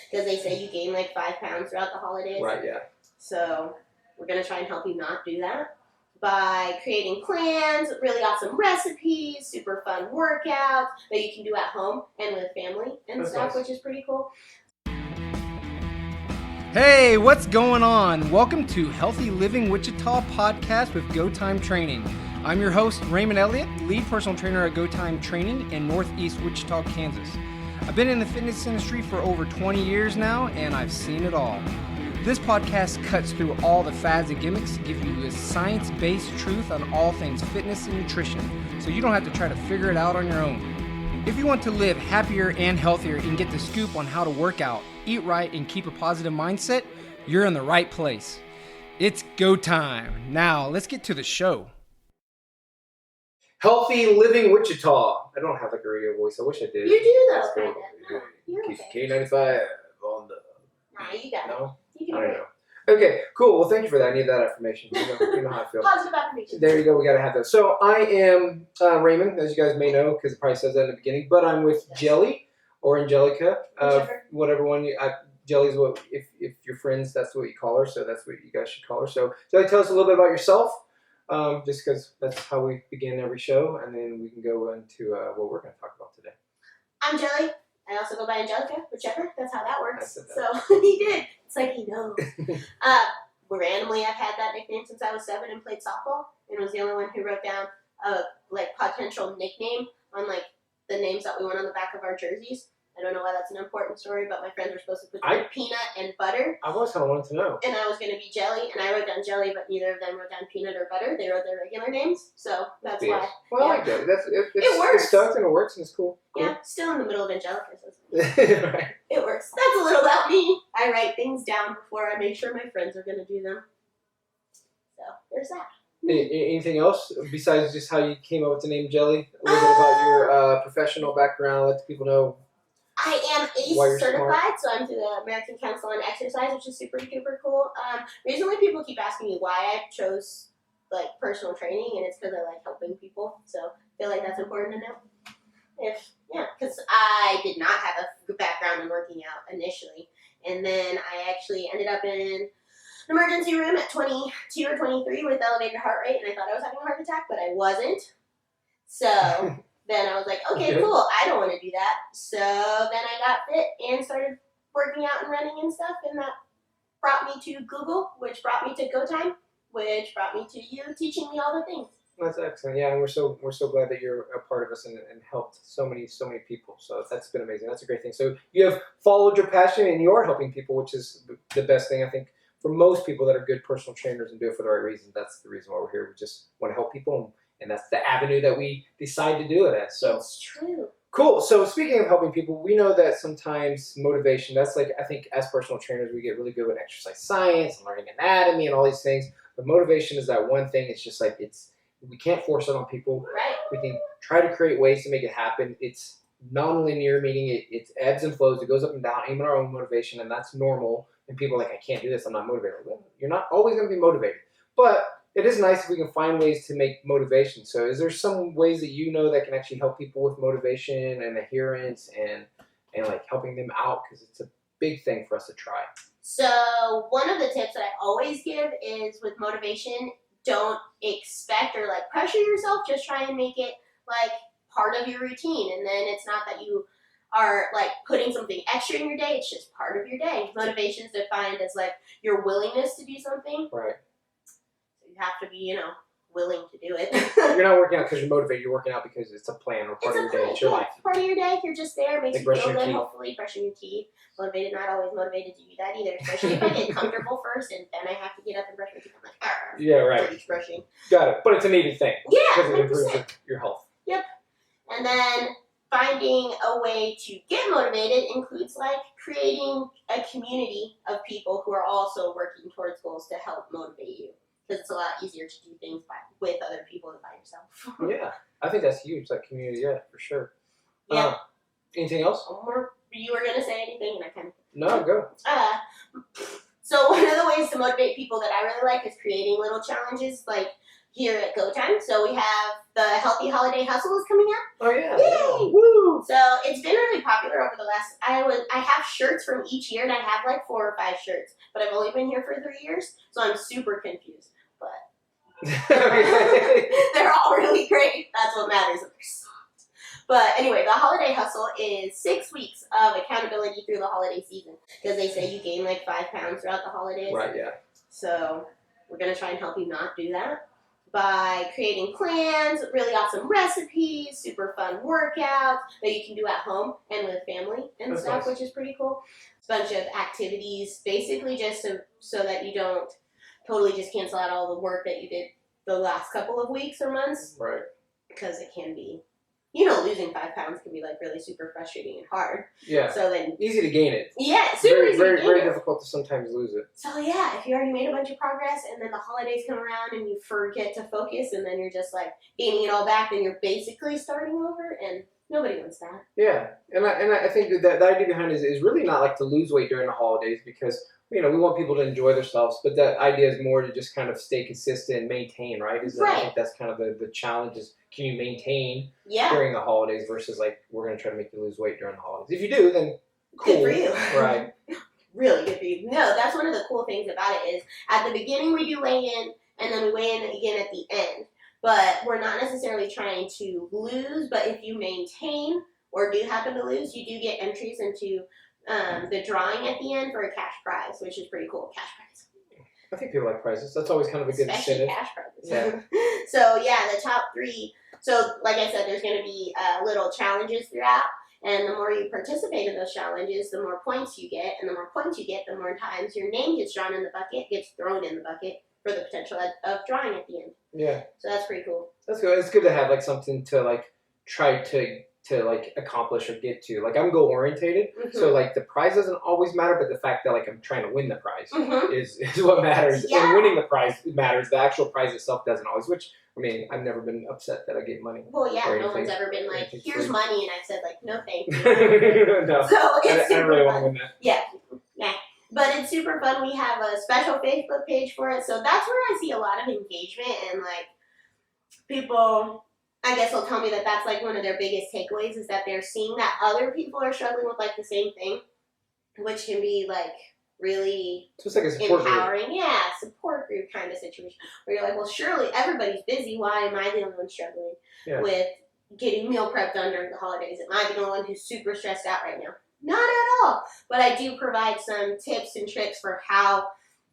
because they say you gain like 5 pounds throughout the holidays. Right, yeah. So we're going to try and help you not do that by creating plans, really awesome recipes, super fun workouts that you can do at home and with family and stuff, which is pretty cool. Hey, what's going on? Welcome to Healthy Living Wichita podcast with Go Time Training. I'm your host, Raymond Elliott, lead personal trainer at Go Time Training in Northeast Wichita, Kansas. I've been in the fitness industry for over 20 years now, and I've seen it all. This podcast cuts through all the fads and gimmicks to give you a science-based truth on all things fitness and nutrition, so you don't have to try to figure it out on your own. If you want to live happier and healthier and get the scoop on how to work out, eat right, and keep a positive mindset, you're in the right place. It's go time. Now, let's get to the show. Healthy Living Wichita. I don't have like a radio voice. I wish I did. You do, though, That's kind cool. of. No, you're okay. K95 on the... Nah, you got No? it. You I can don't do know. Okay, cool. Well, thank you for that. I need that affirmation. You know how I feel. Positive affirmation. There you go. We got to have that. So I am Raymond, as you guys may know, because it probably says that in the beginning. But I'm with Jelly or Angelica, whatever one. Jelly's what if you're friends, that's what you call her. So that's what you guys should call her. So Jelly, tell us a little bit about yourself, just because that's how we begin every show, and then we can go into what we're going to talk about today. I'm Jelly. I also go by Angelica, whichever. That's how that works. I said that. So he did. It's like he knows. Randomly, I've had that nickname since I was 7 and played softball, and was the only one who wrote down a potential nickname on the names that we went on the back of our jerseys. I don't know why that's an important story, but my friends were supposed to put peanut and butter. I was kind of wanting to know. And I was going to be Jelly, and I wrote down Jelly, but neither of them wrote down peanut or butter. They wrote their regular names, so that's why. Well, yeah. I like that. It works. It's stuck and it works and it's cool. Yeah, still in the middle of Angelica. Right. It works. That's a little about me. I write things down before I make sure my friends are going to do them. So there's that. Anything else besides just how you came up with the name Jelly? A little bit about your professional background. Let the people know. I am ACE certified, so I'm through the American Council on Exercise, which is super duper cool. Recently, people keep asking me why I chose personal training, and it's because I like helping people. So I feel like that's important to know. Because I did not have a good background in working out initially, and then I actually ended up in an emergency room at 22 or 23 with elevated heart rate, and I thought I was having a heart attack, but I wasn't. So then I was like, okay, cool, I don't want to do that. So then I got fit and started working out and running and stuff, and that brought me to Google, which brought me to Go Time, which brought me to you teaching me all the things. That's excellent. Yeah, and we're so glad that you're a part of us and helped so many people. So that's been amazing. That's a great thing. So you have followed your passion and you are helping people, which is the best thing I think for most people that are good personal trainers and do it for the right reasons. That's the reason why we're here. We just want to help people, and that's the avenue that we decide to do it as. So it's true. Cool. So speaking of helping people, we know that sometimes motivation, that's I think as personal trainers, we get really good with exercise science and learning anatomy and all these things. But motivation is that one thing. It's just we can't force it on people. Right. We can try to create ways to make it happen. It's non-linear, meaning it ebbs and flows. It goes up and down, even our own motivation, and that's normal. And people are like, I can't do this. I'm not motivated. Well, you're not always going to be motivated. But it is nice if we can find ways to make motivation. So is there some ways that you know that can actually help people with motivation and adherence and helping them out? Because it's a big thing for us to try. So one of the tips that I always give is with motivation, don't expect or pressure yourself. Just try and make it part of your routine. And then it's not that you are putting something extra in your day. It's just part of your day. Motivation is defined as your willingness to do something. Right. So you have to be, willing to do it. You're not working out because you're motivated. You're working out because it's a plan or part of your day. It's your life. Part of your day. You're just there. Makes you feel good. Teeth. Hopefully, brushing your teeth. Motivated, not always motivated to do that either. Especially if I get comfortable first, and then I have to get up and brush my teeth. I'm like, yeah, right. Brushing. Got it. But it's a needed thing. Yeah, because it improves your health. Yep. And then finding a way to get motivated includes creating a community of people who are also working towards goals to help motivate you. Because it's a lot easier to do things with other people than by yourself. Yeah, I think that's huge. That community, yeah, for sure. Yeah. Anything else? Or you were gonna say anything, and I kind of. No, go. So one of the ways to motivate people that I really like is creating little challenges. here at Go Time. So we have the Healthy Holiday Hustle is coming up. Oh yeah. Yay! Yeah. Woo! So it's been really popular over the last. I have shirts from each year, and I have like 4 or 5 shirts, but I've only been here for 3 years, so I'm super confused. They're all really great. That's what matters. They're soft. But anyway, the Holiday Hustle is 6 weeks of accountability through the holiday season, because they say you gain like 5 pounds throughout the holidays. Right. Yeah. So we're gonna try and help you not do that by creating plans, really awesome recipes, super fun workouts that you can do at home and with family and That's stuff, nice. which is pretty cool. A bunch of activities, basically just so that you don't totally just cancel out all the work that you did the last couple of weeks or months, Right. because it can be, losing 5 pounds can be like really super frustrating and hard. Yeah. So then, Easy to gain it. yeah, super Very, easy very, to very gain it. difficult to sometimes lose it. So yeah, if you already made a bunch of progress and then the holidays come around and you forget to focus and then you're just like gaining it all back, then you're basically starting over, and nobody wants that. Yeah, and I think that the idea behind it is really not like to lose weight during the holidays, because we want people to enjoy themselves, but the idea is more to just kind of stay consistent and maintain, right? I think that's kind of the challenge is, can you maintain Yeah, during the holidays versus like we're going to try to make you lose weight during the holidays. If you do, then cool. good for you. Right. Really good for you. No, that's one of the cool things about it is at the beginning we do weigh in and then we weigh in again at the end. But we're not necessarily trying to lose, but if you maintain or do happen to lose, you do get entries into the drawing at the end for a cash prize, which is pretty cool. Cash prize. I think people like prizes. That's always kind of a good Especially incentive. cash prizes. Yeah. So yeah, the top 3. So like I said, there's going to be little challenges throughout. And the more you participate in those challenges, the more points you get. And the more points you get, the more times your name gets drawn in the bucket, gets thrown in the bucket for the potential of drawing at the end. Yeah. So that's pretty cool. That's good. It's good to have like something to like try to like accomplish or get to. Like I'm goal orientated, so like the prize doesn't always matter, but the fact that like I'm trying to win the prize is what matters. Yeah. And winning the prize matters. The actual prize itself doesn't always. Which I mean, I've never been upset that I get money. Well, yeah, or no one's anything. ever been like, Anything here's free. money, and I've said like, no thank you. No, So I it's don't super really fun. want to win that. Yeah. But it's super fun. We have a special Facebook page for it. So that's where I see a lot of engagement and like people, I guess, will tell me that that's like one of their biggest takeaways is that they're seeing that other people are struggling with like the same thing, which can be like really So it's like a support group. empowering. Yeah, support group kind of situation where you're like, well, surely everybody's busy. Why am I the only one struggling with getting meal prep done during the holidays? Am I the only one who's super stressed out right now? Not at all. But I do provide some tips and tricks for how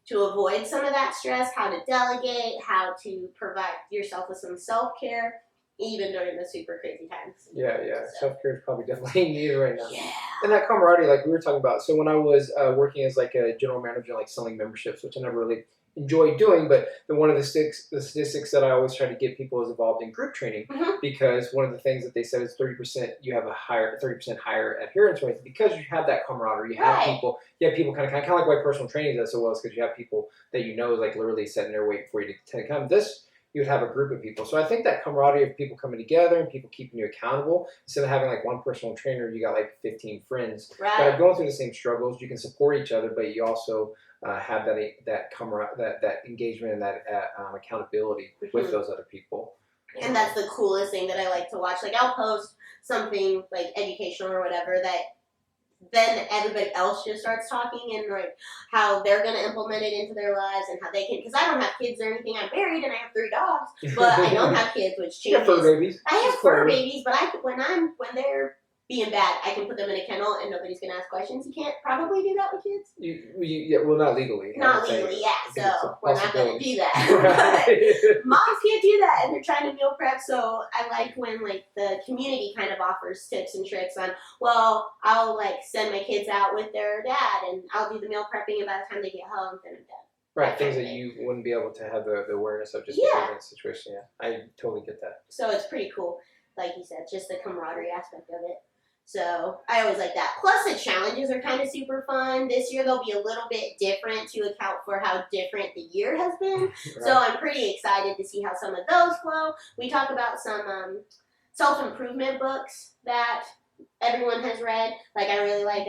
to avoid some of that stress, how to delegate, how to provide yourself with some self-care, even during the super crazy times. Yeah. So. Self-care is probably definitely needed right now. Yeah. And that camaraderie, like we were talking about. So when I was working as like a general manager, like selling memberships, which I never really enjoyed doing, but one of the statistics that I always try to get people is involved in group training, because one of the things that they said is 30% you have a 30% higher adherence rate, because you have that camaraderie. You have people kind of like why personal training does so well, is because you have people that like literally sitting there waiting for you to come. This, you would have a group of people. So I think that camaraderie of people coming together and people keeping you accountable, instead of having like one personal trainer, you got like 15 friends that are going through the same struggles. You can support each other, but you also have that engagement and that accountability with those other people. And that's the coolest thing that I like to watch. Like I'll post something like educational or whatever that then everybody else just starts talking and like how they're going to implement it into their lives and how they can, because I don't have kids or anything. I'm married and I have 3 dogs, but I don't have kids, which You have changes. fur babies. I have It's fur cool. babies, but when they're being bad, I can put them in a kennel and nobody's going to ask questions. You can't probably do that with kids. Well, not legally. I Not would say. legally, yeah. I think it's So a we're not going to possibility. do that. Right. Moms can't do that, and they're trying to meal prep. So I like when like the community kind of offers tips and tricks on. Well, I'll like send my kids out with their dad, and I'll do the meal prepping, and by the time they get home, then I'm done. Right, things that you wouldn't be able to have the awareness of just because of that situation. Yeah, I totally get that. So it's pretty cool, like you said, just the camaraderie aspect of it. So I always like that. Plus the challenges are kind of super fun. This year they'll be a little bit different to account for how different the year has been. Right. So I'm pretty excited to see how some of those flow. We talk about some self-improvement books that everyone has read. Like I really like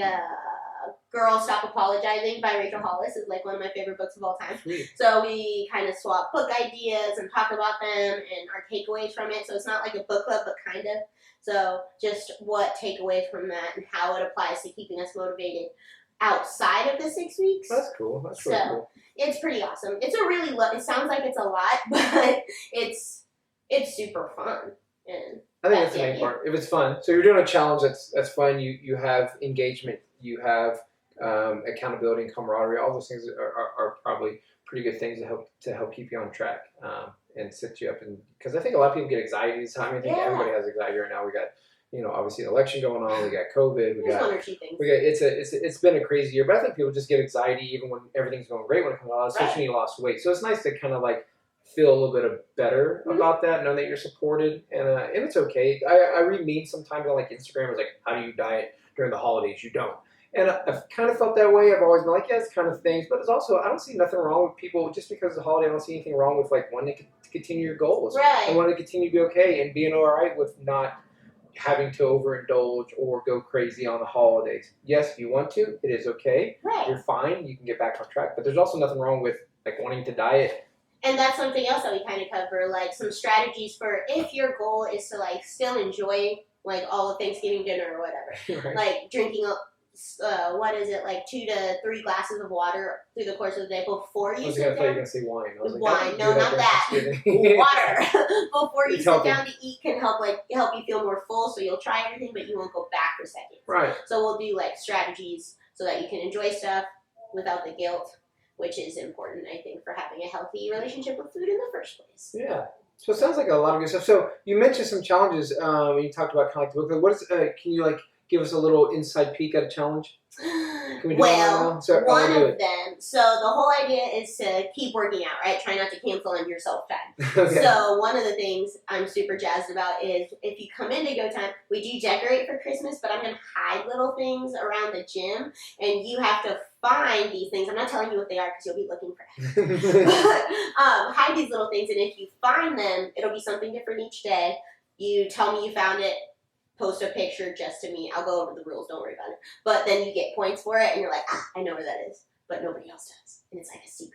Girls Stop Apologizing by Rachel Hollis is like one of my favorite books of all time. Sweet. So we kind of swap book ideas and talk about them and our takeaways from it. So it's not like a book club, but kind of. So just what takeaways from that and how it applies to keeping us motivated outside of the 6 weeks. That's cool. That's really cool. It's pretty awesome. It's a really it sounds like it's a lot, but it's super fun. And I think that's the main part. If it's fun, so you're doing a challenge that's fun. You have engagement. You have accountability and camaraderie. All those things are probably pretty good things to help keep you on track and set you up. And because I think a lot of people get anxiety this time. I think everybody has anxiety right now. We got obviously an election going on. We got COVID. There's one or two things. It's been a crazy year, but I think people just get anxiety even when everything's going great when it comes out, especially when you lost weight. So it's nice to kind of like feel a little bit better about that, know that you're supported, and it's okay. I read memes sometimes on like Instagram. It's like, how do you diet during the holidays? You don't. And I've kind of felt that way. I've always been like, yeah, it's kind of things. But it's also, I don't see nothing wrong with people, just because it's a holiday, I don't see anything wrong with like wanting to continue your goals. Right. And wanting to continue to be okay and being all right with not having to overindulge or go crazy on the holidays. Yes, if you want to, it is okay. Right. You're fine. You can get back on track. But there's also nothing wrong with like wanting to diet. And that's something else that we kind of cover, like some strategies for if your goal is to like still enjoy like all of Thanksgiving dinner or whatever. Right. Like drinking like 2 to 3 glasses of water through the course of the day before you sit I thought you were down. going to say wine. I was like, Wine, no, do that not that. during Water before you It's sit healthy. down to eat can help you feel more full, so you'll try everything, but you won't go back for seconds. Right. So we'll do like strategies so that you can enjoy stuff without the guilt, which is important, I think, for having a healthy relationship with food in the first place. Yeah. So it sounds like a lot of good stuff. So you mentioned some challenges. You talked about kind of like the book. What is? Can you like give us a little inside peek at a challenge? Can we do Well, that now? one of them. So the whole idea is to keep working out, right? Try not to cancel on yourself time. Okay. So one of the things I'm super jazzed about is if you come into Go Time, we do decorate for Christmas, but I'm going to hide little things around the gym, and you have to find these things. I'm not telling you what they are because you'll be looking for them. Hide these little things, and if you find them, it'll be something different each day. You tell me you found it, post a picture just to me. I'll go over the rules, don't worry about it. But then you get points for it, and you're like, I know where that is, but nobody else does. And it's like a secret,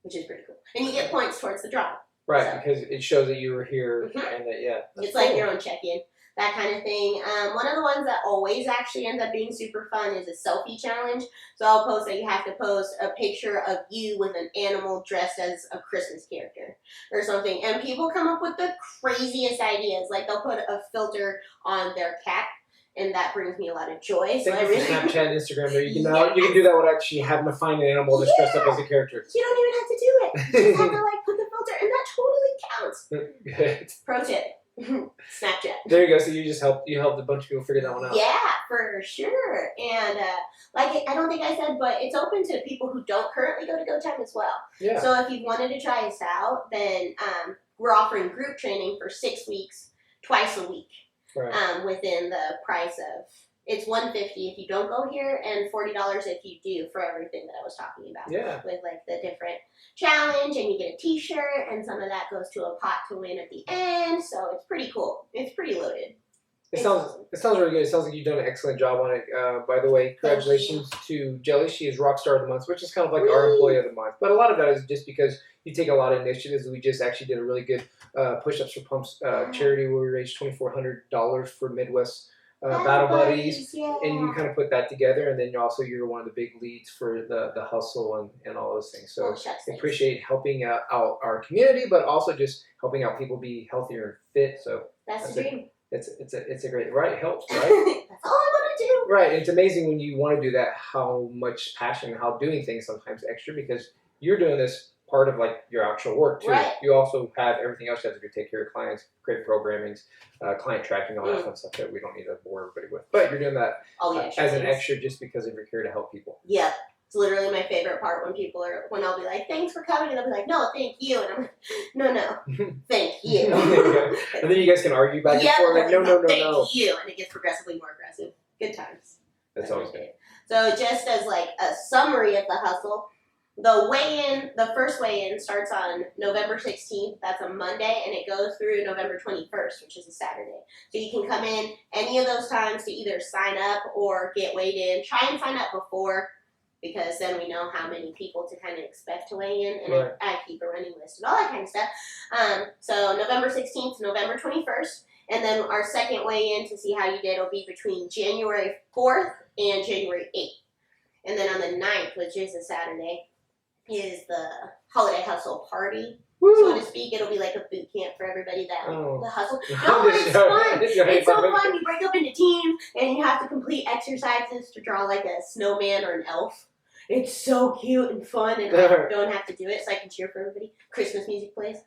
which is pretty cool. And you get points towards the draw. Right, So. because it shows that you were here and that, yeah. It's like your own check-in, that kind of thing. One of the ones that always actually ends up being super fun is a selfie challenge. So I'll post that you have to post a picture of you with an animal dressed as a Christmas character or something. And people come up with the craziest ideas. Like they'll put a filter on their cat, and that brings me a lot of joy. So Thank you for Snapchat and Instagram. There, you can do that without actually having to find an animal that's dressed up as a character. You don't even have to do it. You just have to like put the filter, and that totally counts. Good. Pro tip. Snapchat. There you go. So you helped a bunch of people figure that one out. Yeah, for sure. And I don't think I said, but it's open to people who don't currently go to Go Time as well. Yeah. So if you wanted to try us out, then we're offering group training for 6 weeks, twice a week, Right. within the price of. It's $150 if you don't go here, and $40 if you do, for everything that I was talking about. Yeah. With like the different challenge, and you get a T-shirt, and some of that goes to a pot to win at the end. So it's pretty cool. It's pretty loaded. It sounds really good. It sounds like you've done an excellent job on it. By the way, congratulations to Jelly. She is Rockstar of the Month, which is kind of like our Employee of the Month. But a lot of that is just because you take a lot of initiatives. We just actually did a really good Push-Ups for Pumps charity where we raised $2,400 for Midwest Battle Buddies. Yeah. And you kind of put that together, and then you're one of the big leads for the hustle and all those things. So I appreciate helping out our community, but also just helping out people be healthier and fit. So that's the dream. It's a great, right? It helps, right? That's all I want to do. Right. It's amazing when you want to do that, how much passion, how doing things sometimes extra, because you're doing this part of like your actual work too. Right. You also have everything else you have to do, take care of clients, create programmings, client tracking, all that fun stuff that we don't need to bore everybody with. But you're doing that as an extra just because of your care to help people. Yep. It's literally my favorite part when I'll be like, thanks for coming, and they'll be like, no, thank you. And I'm like, no, thank you. And then you guys can argue back and forth, like, no. Thank you. And it gets progressively more aggressive. Good times. That's always good. So just as like a summary of the hustle, The weigh-in, the first weigh-in starts on November 16th. That's a Monday, and it goes through November 21st, which is a Saturday. So you can come in any of those times to either sign up or get weighed in. Try and sign up before, because then we know how many people to kind of expect to weigh in, and Right. I keep a running list and all that kind of stuff. So November 16th to November 21st, and then our second weigh-in to see how you did will be between January 4th and January 8th. And then on the 9th, which is a Saturday, is the holiday hustle party, so to speak. It'll be like a boot camp for everybody that the hustle. No, but it's fun. It's so fun. You break up into teams, and you have to complete exercises to draw like a snowman or an elf. It's so cute and fun, and I don't have to do it, so I can cheer for everybody. Christmas music plays.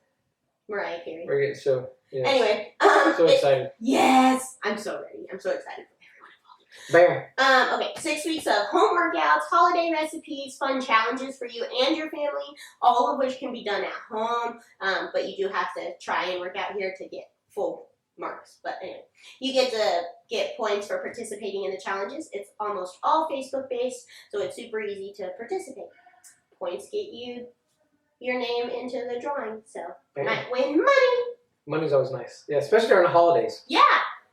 Mariah Carey. Okay, so yeah. Anyway, So excited. Yes, I'm so ready. I'm so excited. Bam. Okay, 6 weeks of home workouts, holiday recipes, fun challenges for you and your family, all of which can be done at home, but you do have to try and work out here to get full marks. But anyway, you get to get points for participating in the challenges. It's almost all Facebook-based, so it's super easy to participate. Points get you your name into the drawing, so you might win money. Money's always nice. Yeah, especially during the holidays. Yeah.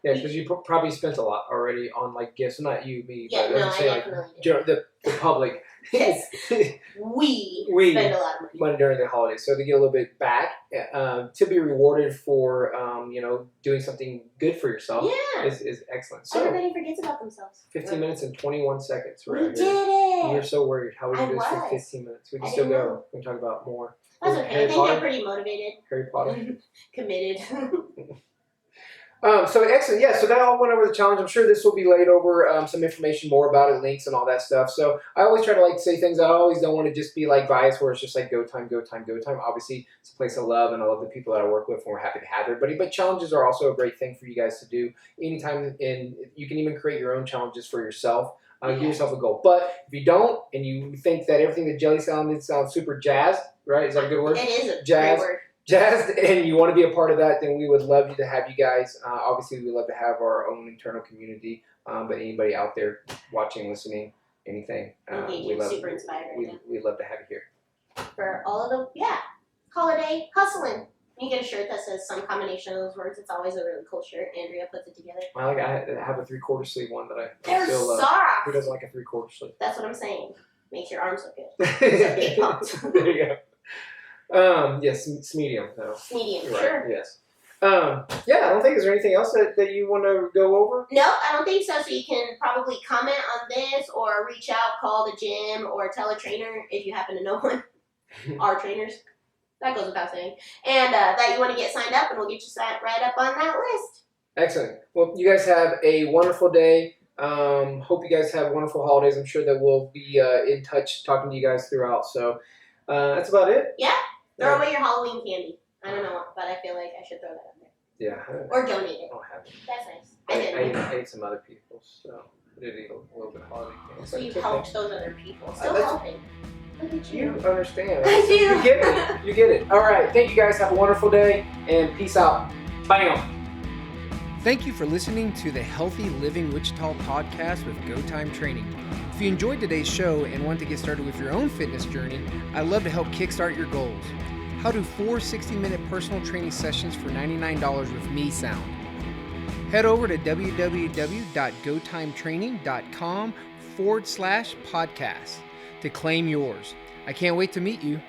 Yeah, because you probably spent a lot already on like gifts. Not you, me. Yeah, but no, I'm saying, I definitely like, the public. Yes. We spend a lot of money during the holidays. So to get a little bit back, to be rewarded for doing something good for yourself is excellent. So everybody forgets about themselves. 15 minutes and 21 seconds. We did it. You're so worried. How would you do this for 15 minutes? We can still go. We can talk about more. That's okay. I think I'm pretty motivated. Harry Potter. Committed. So excellent, yeah. So that all went over the challenge. I'm sure this will be laid over some information more about it, links and all that stuff. So I always try to like say things. I always don't want to just be like biased where it's just like go time, go time, go time. Obviously, it's a place I love, and I love the people that I work with, and we're happy to have everybody. But challenges are also a great thing for you guys to do anytime, and you can even create your own challenges for yourself. Give yourself a goal. But if you don't, and you think that everything that Jelly sounded sounds super jazzed, right? Is that a good word? It is a jazz. great word. Jazzed, and you want to be a part of that, then we would love you to have you guys. Obviously, we love to have our own internal community, but anybody out there watching, listening, anything, we love. Super inspired. We love to have you here. For all of the holiday hustling. You get a shirt that says some combination of those words. It's always a really cool shirt. Andrea puts it together. I have a 3/4 sleeve one that I They're still love. soft. Who doesn't like a 3/4 sleeve? That's what I'm saying. Makes your arms look good. So get pumped. There you go. Yes, it's medium though. Medium, Right, sure. yes. I don't think, is there anything else that you want to go over? No, I don't think so. So you can probably comment on this or reach out, call the gym, or tell a trainer if you happen to know one. Our trainers. That goes without saying. And that you want to get signed up, and we'll get you signed right up on that list. Excellent. Well, you guys have a wonderful day. Hope you guys have wonderful holidays. I'm sure that we'll be in touch talking to you guys throughout. So that's about it. Yeah. Throw away your Halloween candy. I don't know, but I feel like I should throw that out there. Yeah. Or donate it. I don't have it. That's nice. I ate some other people's, so I did eat a little bit of holiday candy. So you helped those other people. Still That's- helping. Look at You you. understand. I do. You get it. You get it. All right. Thank you guys. Have a wonderful day, and peace out. Bam. Thank you for listening to the Healthy Living Wichita podcast with Go Time Training. If you enjoyed today's show and want to get started with your own fitness journey, I'd love to help kickstart your goals. How do 4 60-minute personal training sessions for $99 with me sound? Head over to www.gotimetraining.com/podcast to claim yours. I can't wait to meet you.